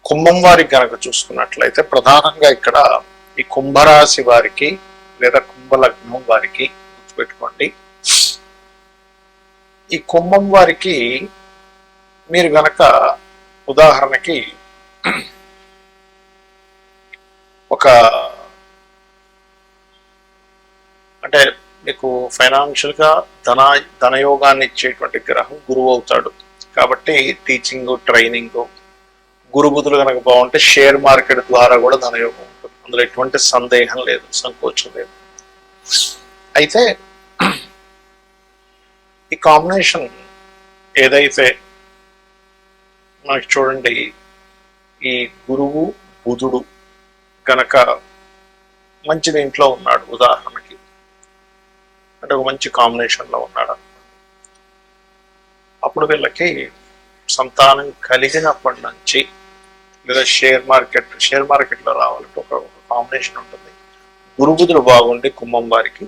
కుంభం వారికి కనుక చూసుకున్నట్లయితే ప్రధానంగా ఇక్కడ ఈ కుంభరాశి వారికి లేదా కుంభలగ్నం వారికి గుర్తుపెట్టుకోండి, ఈ కుంభం వారికి మీరు గనక ఉదాహరణకి ఒక అంటే మీకు ఫైనాన్షియల్ గా ధనయోగాన్ని ఇచ్చేటువంటి గ్రహం గురువు అవుతాడు. కాబట్టి టీచింగ్, ట్రైనింగ్, గురు బుధులు కనుక బాగుంటే షేర్ మార్కెట్ ద్వారా కూడా ధనయోగం ఉంటుంది. అందులో ఎటువంటి సందేహం లేదు, సంకోచం లేదు. అయితే ఈ కాంబినేషన్ ఏదైతే మనకి చూడండి, ఈ గురువు బుధుడు కనుక మంచి దీంట్లో ఉన్నాడు, ఉదాహరణకి అంటే ఒక మంచి కాంబినేషన్లో ఉన్నాడు, అప్పుడు వీళ్ళకి సంతానం కలిగినప్పటి నుంచి లేదా షేర్ మార్కెట్లో రావాలంటే ఒక కాంబినేషన్ ఉంటుంది. గురుబుధుడు బాగుండి కుంభం వారికి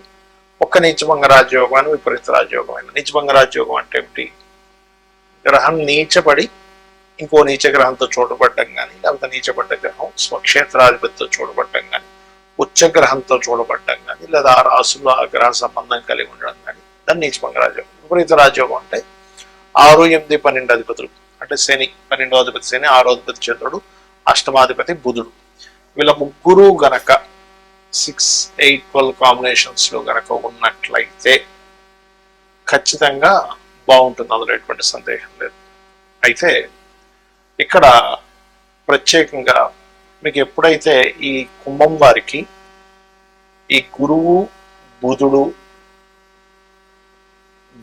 ఒక్క నీచభంగ రాజయోగం అని విపరీత రాజయోగం అయిన. నీచభంగ రాజయోగం అంటే ఏమిటి? గ్రహం నీచపడి ఇంకో నీచ గ్రహంతో చూడబడ్డం కానీ, లేకపోతే నీచపడ్డ గ్రహం స్వక్షేత్రాధిపతితో చూడబడ్డం కానీ, ఉచ్చగ్రహంతో చూడబడ్డం కానీ, లేదా ఆ రాసుల్లో ఆ గ్రహ సంబంధం కలిగి ఉండడం కానీ దాన్ని నీచభంగ రాజయోగం. విపరీత రాజయోగం అంటే 6, 8, 12 అధిపతులు అంటే శని, 12వ అధిపతి శని, 6వ అధిపతి చంద్రుడు, అష్టమాధిపతి బుధుడు, వీళ్ళ ముగ్గురు గనక 6, 8, 12 కాంబినేషన్స్ లో గనక ఉన్నట్లయితే ఖచ్చితంగా బాగుంటుంది, అందులో ఎటువంటి సందేహం లేదు. అయితే ఇక్కడ ప్రత్యేకంగా మీకు ఎప్పుడైతే ఈ కుంభం వారికి ఈ గురువు బుధుడు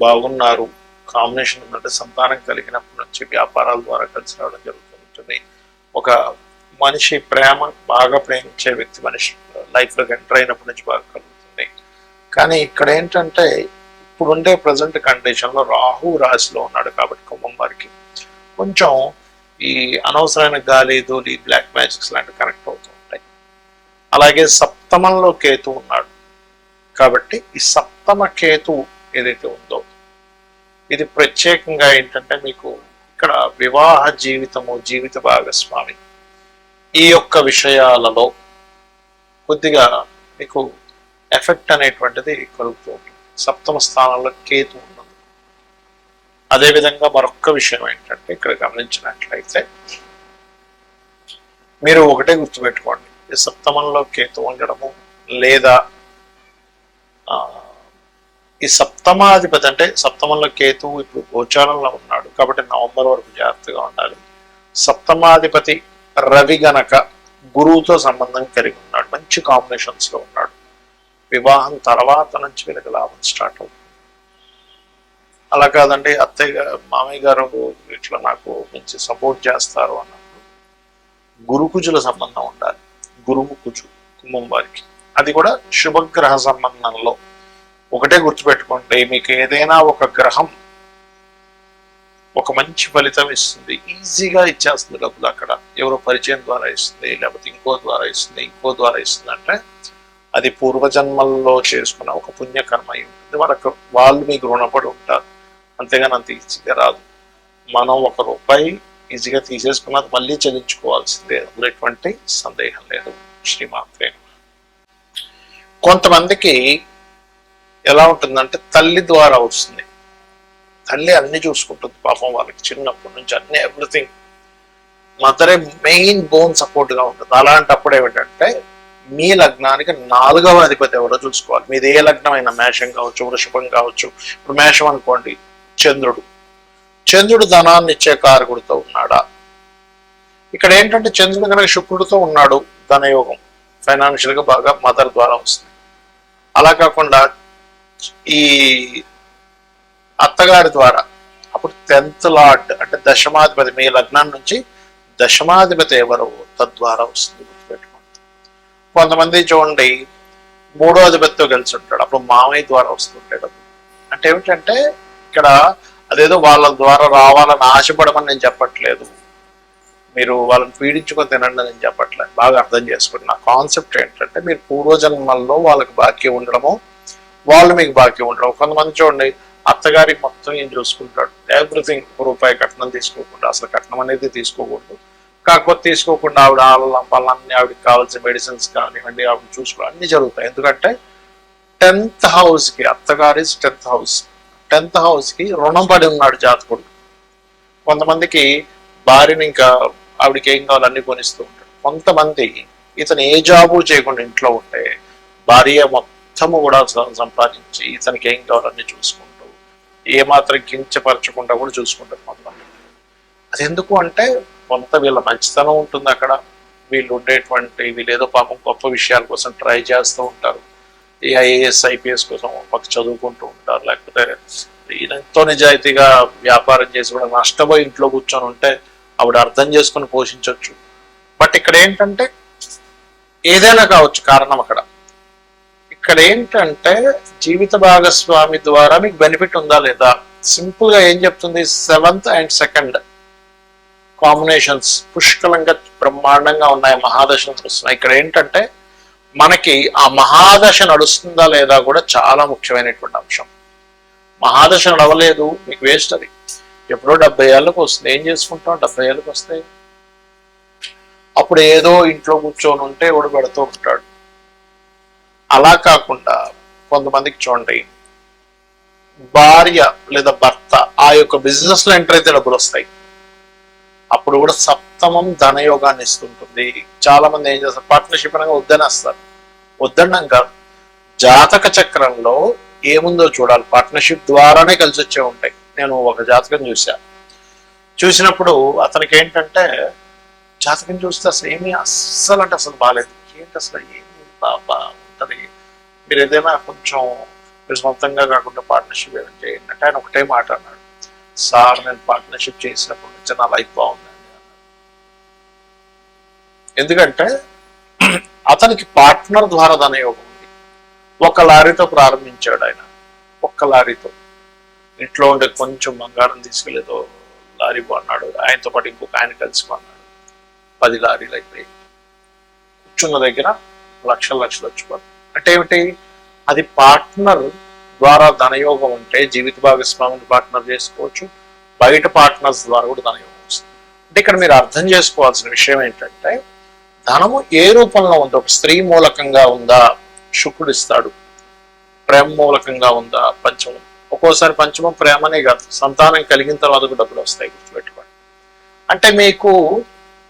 బాగున్నారు, కాంబినేషన్ ఉందంటే సంతానం కలిగినప్పటి నుంచి వ్యాపారాల ద్వారా కలిసి రావడం జరుగుతుంటుంది. ఒక మనిషి బాగా ప్రేమించే వ్యక్తి మనిషి లైఫ్లోకి ఎంటర్ అయినప్పటి నుంచి బాగా కలుగుతుంది. కానీ ఇక్కడ ఏంటంటే ఇప్పుడుండే ప్రజెంట్ కండిషన్లో రాహు రాశిలో ఉన్నాడు కాబట్టి కుంభం వారికి కొంచెం ఈ అనవసరమైన గాలి, ధూళి, బ్లాక్ మ్యాజిక్స్ లాంటివి కనెక్ట్ అవుతూ ఉంటాయి. అలాగే సప్తమంలో కేతు ఉన్నాడు కాబట్టి ఈ సప్తమ కేతు ఏదైతే ఉందో ఇది ప్రత్యేకంగా ఏంటంటే మీకు ఇక్కడ వివాహ జీవితము, జీవిత భాగస్వామి ఈ యొక్క విషయాలలో కొద్దిగా మీకు ఎఫెక్ట్ అనేటువంటిది కలుగుతూ ఉంటుంది. సప్తమ స్థానంలో కేతు ఉన్నది. అదేవిధంగా మరొక్క విషయం ఏంటంటే ఇక్కడ గమనించినట్లయితే మీరు ఒకటే గుర్తుపెట్టుకోండి, ఈ సప్తమంలో కేతు ఉండడము లేదా ఈ సప్తమాధిపతి అంటే సప్తమంలో కేతువు ఇప్పుడు గోచారంలో ఉన్నాడు కాబట్టి నవంబర్ వరకు జాగ్రత్తగా ఉండాలి. సప్తమాధిపతి రవి గనక గురువుతో సంబంధం కలిగి ఉన్నాడు, మంచి కాంబినేషన్స్ లో ఉన్నాడు, వివాహం తర్వాత నుంచి వీళ్ళకి లాభం స్టార్ట్ అవుతుంది. అలా కాదండి అత్తయ్య మామయ్య గారు ఇట్లా నాకు మంచి సపోర్ట్ చేస్తారు అన్నప్పుడు గురుకుజుల సంబంధం ఉండాలి. గురువు కుజు కుంభం వారికి అది కూడా శుభగ్రహ సంబంధంలో. ఒకటే గుర్తుపెట్టుకోండి, మీకు ఏదైనా ఒక గ్రహం ఒక మంచి ఫలితం ఇస్తుంది, ఈజీగా ఇచ్చేస్తుంది డబ్బులు. అక్కడ ఎవరో పరిచయం ద్వారా ఇస్తుంది, లేకపోతే ఇంకో ద్వారా ఇస్తుంది అంటే అది పూర్వజన్మల్లో చేసుకున్న ఒక పుణ్యకర్మ అయి ఉంటుంది. వాళ్ళు మీకు రుణపడి ఉంటారు, అంతేగాని అంత ఈజీగా రాదు. మనం ₹1 ఈజీగా తీసేసుకున్నది మళ్ళీ చెల్లించుకోవాల్సిందే, అందులో ఎటువంటి సందేహం లేదు. శ్రీమాత్రే. కొంతమందికి ఎలా ఉంటుందంటే తల్లి ద్వారా వస్తుంది, తల్లి అన్ని చూసుకుంటుంది పాపం, వాళ్ళకి చిన్నప్పటి నుంచి అన్ని ఎవ్రీథింగ్ మదరే మెయిన్ బోన్ సపోర్ట్ గా ఉంటుంది. అలాంటప్పుడు ఏమిటంటే మీ లగ్నానికి 4వ అధిపతి ఎవరో చూసుకోవాలి. మీది ఏ లగ్నం అయినా, మేషం కావచ్చు, వృషభం కావచ్చు. ఇప్పుడు మేషం అనుకోండి, చంద్రుడు ధనాన్ని ఇచ్చే కారకుడితో ఉన్నాడా? ఇక్కడ ఏంటంటే చంద్రుడు కనుక శుక్రుడితో ఉన్నాడు, ధనయోగం ఫైనాన్షియల్ గా బాగా మదర్ ద్వారా వస్తుంది. అలా కాకుండా ఈ అత్తగారి ద్వారా అప్పుడు 10th లార్డ్ అంటే దశమాధిపతి, మీ లగ్నం నుంచి దశమాధిపతి ఎవరు తద్వారా వస్తుంది, గుర్తుపెట్టుకోండి. కొంతమంది చూడండి 3వ అధిపతితో కలిసి ఉంటాడు, అప్పుడు మామయ్య ద్వారా వస్తుంటాడు. అంటే ఏమిటంటే ఇక్కడ అదేదో వాళ్ళ ద్వారా రావాలని ఆశపడమని నేను చెప్పట్లేదు, మీరు వాళ్ళని పీడించుకొని తినండి నేను చెప్పట్లేదు. బాగా అర్థం చేసుకోండి. నా కాన్సెప్ట్ ఏంటంటే మీరు పూర్వజన్మల్లో వాళ్ళకి బాకీ ఉండడము, వాళ్ళు మీకు బాకీ ఉండడం. కొంతమంది చూడండి అత్తగారికి మొత్తం ఏం చూసుకుంటాడు, ఎవ్రీథింగ్, ₹1 కట్నం తీసుకోకుండా, అసలు కట్నం అనేది తీసుకోకూడదు, కాకపోతే తీసుకోకుండా ఆవిడ వాళ్ళన్నీ ఆవిడకి కావాల్సిన మెడిసిన్స్ కానివ్వండి ఆవిడ చూసుకోవడం అన్ని జరుగుతాయి. ఎందుకంటే 10th హౌస్కి అత్తగారి 10th హౌస్, 10th హౌస్కి రుణం పడి ఉన్నాడు జాతకుడు. కొంతమందికి భార్యని ఇంకా ఆవిడకి ఏం కావాలి అన్ని కొనిస్తూ ఉంటాడు. కొంతమంది ఇతను ఏ జాబు చేయకుండా ఇంట్లో ఉంటే భార్య మొత్తము కూడా సంపాదించి ఇతనికి ఏం కావాలన్నీ చూసుకుంటూ ఏమాత్రం కించపరచకుండా కూడా చూసుకుంటారు కొంతమంది. అది ఎందుకు అంటే కొంత వీళ్ళ మంచితనం ఉంటుంది అక్కడ, వీళ్ళు వీళ్ళు ఏదో పాపం గొప్ప విషయాల కోసం ట్రై చేస్తూ ఉంటారు. ఈ ఐఏఎస్ ఐపీఎస్ కోసం పక్క చదువుకుంటూ ఉంటారు, లేకపోతే ఎంతో నిజాయితీగా వ్యాపారం చేసి కూడా నష్టపోయి ఇంట్లో కూర్చొని ఉంటే ఆవిడ అర్థం చేసుకుని పోషించవచ్చు. బట్ ఇక్కడ ఏంటంటే ఏదైనా కావచ్చు కారణం అక్కడ. ఇక్కడ ఏంటంటే జీవిత భాగస్వామి ద్వారా మీకు బెనిఫిట్ ఉందా లేదా. సింపుల్ గా ఏం చెప్తుంది, 7th and 2nd కాంబినేషన్స్ పుష్కలంగా బ్రహ్మాండంగా ఉన్నాయి, మహాదశలు నడుస్తున్నాయి. ఇక్కడ ఏంటంటే మనకి ఆ మహాదశ నడుస్తుందా లేదా కూడా చాలా ముఖ్యమైనటువంటి అంశం. మహాదశ నడవలేదు మీకు వేస్ట్. అది ఎప్పుడో 70 ఏళ్ళకు వస్తుంది, ఏం చేసుకుంటాం 70 ఏళ్ళకి వస్తే. అప్పుడు ఏదో ఇంట్లో కూర్చొని ఉంటే ఎవడు పెడుతూ ఉంటాడు. అలా కాకుండా కొంతమందికి చూడండి, భార్య లేదా భర్త ఆ యొక్క బిజినెస్ లో ఎంటర్ అయితే డబ్బులు వస్తాయి. అప్పుడు కూడా సప్తమం ధనయోగాన్ని ఇస్తుంటుంది. చాలా మంది ఏం చేస్తారు, పార్ట్నర్షిప్ అనగా వద్దనేస్తారు. వద్దన్నాం కాదు, జాతక చక్రంలో ఏముందో చూడాలి. పార్ట్నర్షిప్ ద్వారానే కలిసి వచ్చే ఉంటాయి. నేను ఒక జాతకం చూసినప్పుడు అతనికి ఏంటంటే జాతకం చూస్తే అసలు ఏమీ అస్సలు అంటే అసలు బాగాలేదు. ఏంటి అసలు ఏమి బాగా ఉంటుంది, మీరు ఏదైనా కొంచెం మీరు సొంతంగా కాకుండా పార్ట్నర్షిప్ ఏమైనా చేయండి అంటే ఆయన ఒకటే మాట అన్నాడు, సార్ నేను పార్ట్నర్షిప్ చేసినప్పటి నుంచి నా లైఫ్ బాగుందండి అన్నాడు. ఎందుకంటే అతనికి పార్ట్నర్ ద్వారా ధనయోగం ఉంది. ఒక లారీతో ప్రారంభించాడు ఆయన, ఒక్క లారీతో ఇంట్లో ఉండే కొంచెం బంగారం తీసుకెళ్ళేదో లారీ కొన్నాడు. ఆయనతో పాటు ఇంకొక ఆయన కలిసి కొన్నాడు. 10 లారీలు అయిపోయి కూర్చున్న దగ్గర లక్షలు వచ్చిపోతుంది. అంటే ఏమిటి, అది పార్ట్నర్ ద్వారా ధనయోగం ఉంటే జీవిత భాగస్వామిని పార్ట్నర్ చేసుకోవచ్చు, బయట పార్ట్నర్స్ ద్వారా కూడా ధనయోగం వస్తుంది. అంటే ఇక్కడ మీరు అర్థం చేసుకోవాల్సిన విషయం ఏంటంటే ధనము ఏ రూపంలో ఉందో, ఒక స్త్రీ మూలకంగా ఉందా శుక్రుడు ఇస్తాడు, ప్రేమ మూలకంగా ఉందా పంచమం. ఒక్కోసారి పంచమం ప్రేమనే కాదు, సంతానం కలిగిన తర్వాత కూడా డబ్బులు వస్తాయి, గుర్తుపెట్టుకోండి. అంటే మీకు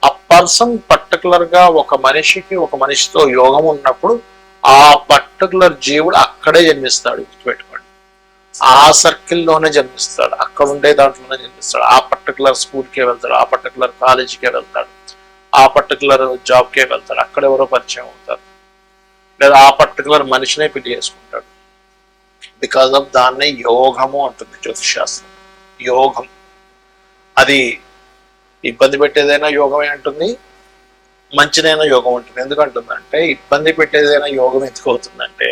ఆ పర్సన్ పర్టికులర్ గా ఒక మనిషితో యోగం ఉన్నప్పుడు ఆ పర్టికులర్ జీవుడు అక్కడే జన్మిస్తాడు, గుర్తుపెట్టుకోండి. ఆ సర్కిల్లోనే జన్మిస్తాడు, అక్కడ ఉండే దాంట్లోనే జన్మిస్తాడు. ఆ పర్టికులర్ స్కూల్కే వెళ్తాడు, ఆ పర్టికులర్ కాలేజీకే వెళ్తాడు, ఆ పర్టికులర్ జాబ్కే వెళ్తాడు, అక్కడ ఎవరో పరిచయం అవుతారు, లేదా ఆ పర్టికులర్ మనిషినే పెళ్లి చేసుకుంటాడు. బికాజ్ ఆఫ్ దాన్నే యోగము అంటుంది జ్యోతిష్ శాస్త్రం. యోగం అది ఇబ్బంది పెట్టేదైనా యోగమే అంటుంది, మంచిదైనా యోగం ఉంటుంది. ఎందుకంటుందంటే ఇబ్బంది పెట్టేదైనా యోగం ఎందుకు అవుతుందంటే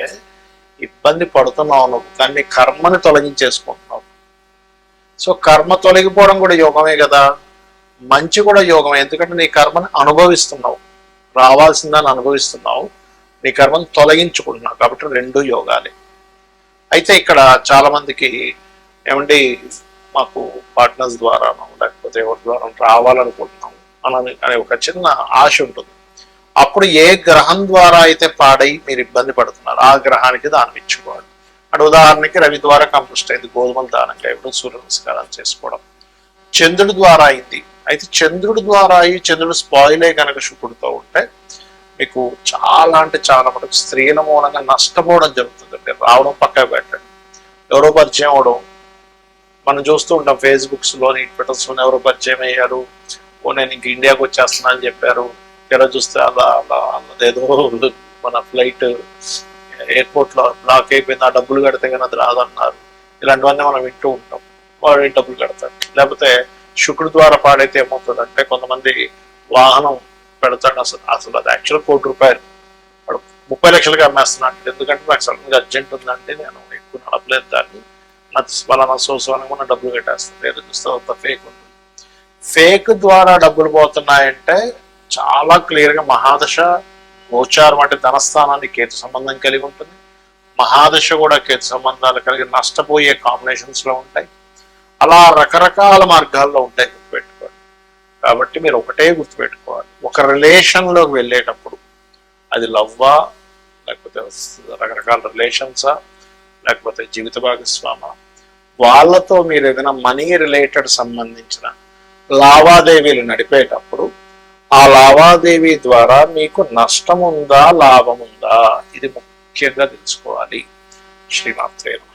ఇబ్బంది పడుతున్నావు నువ్వు, కానీ కర్మని తొలగించేసుకుంటున్నావు. సో కర్మ తొలగిపోవడం కూడా యోగమే కదా, మంచి కూడా యోగమే. ఎందుకంటే నీ కర్మని అనుభవిస్తున్నావు, రావాల్సిందని అనుభవిస్తున్నావు, నీ కర్మను తొలగించుకుంటున్నావు. కాబట్టి 2 యోగాలే. అయితే ఇక్కడ చాలా మందికి ఏమండి మాకు పార్ట్నర్స్ ద్వారా లేకపోతే ఎవరి ద్వారా రావాలనుకుంటున్నాం అనే ఒక చిన్న ఆశ ఉంటుంది. అప్పుడు ఏ గ్రహం ద్వారా అయితే పాడై మీరు ఇబ్బంది పడుతున్నారు ఆ గ్రహానికి దానం ఇచ్చుకోవాలి. అంటే ఉదాహరణకి రవి ద్వారా కంపోస్ట్ అయింది, గోధుమలు దానంగా ఇవ్వడం, సూర్య నమస్కారాలు చేసుకోవడం. చంద్రుడి ద్వారా అయింది, అయితే చంద్రుడి ద్వారా అయ్యి చంద్రుడు స్పాయిలే కనుక శుక్రుడితో ఉంటే మీకు చాలా అంటే చాలా మటుకు స్త్రీల మూలంగా నష్టపోవడం జరుగుతుందండి. రావడం పక్కకు పెట్టండి, ఎవరో పరిచయం అవడం మనం చూస్తూ ఉంటాం. ఫేస్బుక్స్లోని ట్విట్టర్స్లోని ఎవరో పరిచయం అయ్యారు, ఓ నేను ఇంక ఇండియాకి వచ్చేస్తున్నా అని చెప్పారు. ఇలా చూస్తే అదేదో మన ఫ్లైట్ ఎయిర్పోర్ట్లో బ్లాక్ అయిపోయింది, ఆ డబ్బులు కడితే కానీ అది రాదన్నారు. ఇలాంటివన్నీ మనం వింటూ ఉంటాం. వాడు డబ్బులు కడతాడు. లేకపోతే శుక్రుడి ద్వారా పాడైతే ఏమవుతుంది అంటే కొంతమంది వాహనం పెడతాడు, అసలు అది యాక్చువల్ ₹1,00,000 వాడు 30 లక్షలకి అమ్మేస్తున్నాడు. ఎందుకంటే నాకు సడన్గా అర్జెంట్ ఉందంటే నేను ఎక్కువ నడపలేదు దాన్ని, నాకు ఫలానా సోసోనగా డబ్బులు కట్టేస్తాను. లేదు చూస్తే అంత ఫేక్ ఉంటుంది. ఫేక్ ద్వారా డబ్బులు పోతున్నాయంటే చాలా క్లియర్గా మహాదశ గోచారం అంటే ధనస్థానాన్ని కేతు సంబంధం కలిగి ఉంటుంది. మహాదశ కూడా కేతు సంబంధాలు కలిగి నష్టపోయే కాంబినేషన్స్ లో ఉంటాయి. అలా రకరకాల మార్గాల్లో ఉంటాయి, గుర్తుపెట్టుకోండి. కాబట్టి మీరు ఒకటే గుర్తుపెట్టుకోవాలి, ఒక రిలేషన్లోకి వెళ్ళేటప్పుడు అది లవ్వా, లేకపోతే రకరకాల రిలేషన్సా, లేకపోతే జీవిత భాగస్వామా, వాళ్ళతో మీరు ఏదైనా మనీ రిలేటెడ్ సంబంధించిన లావాదేవీలు నడిపేటప్పుడు ఆ లావాదేవీ ద్వారా మీకు నష్టం ఉందా లాభం ఉందా, ఇది ముఖ్యంగా తెలుసుకోవాలి. శ్రీమాత్రే నమః.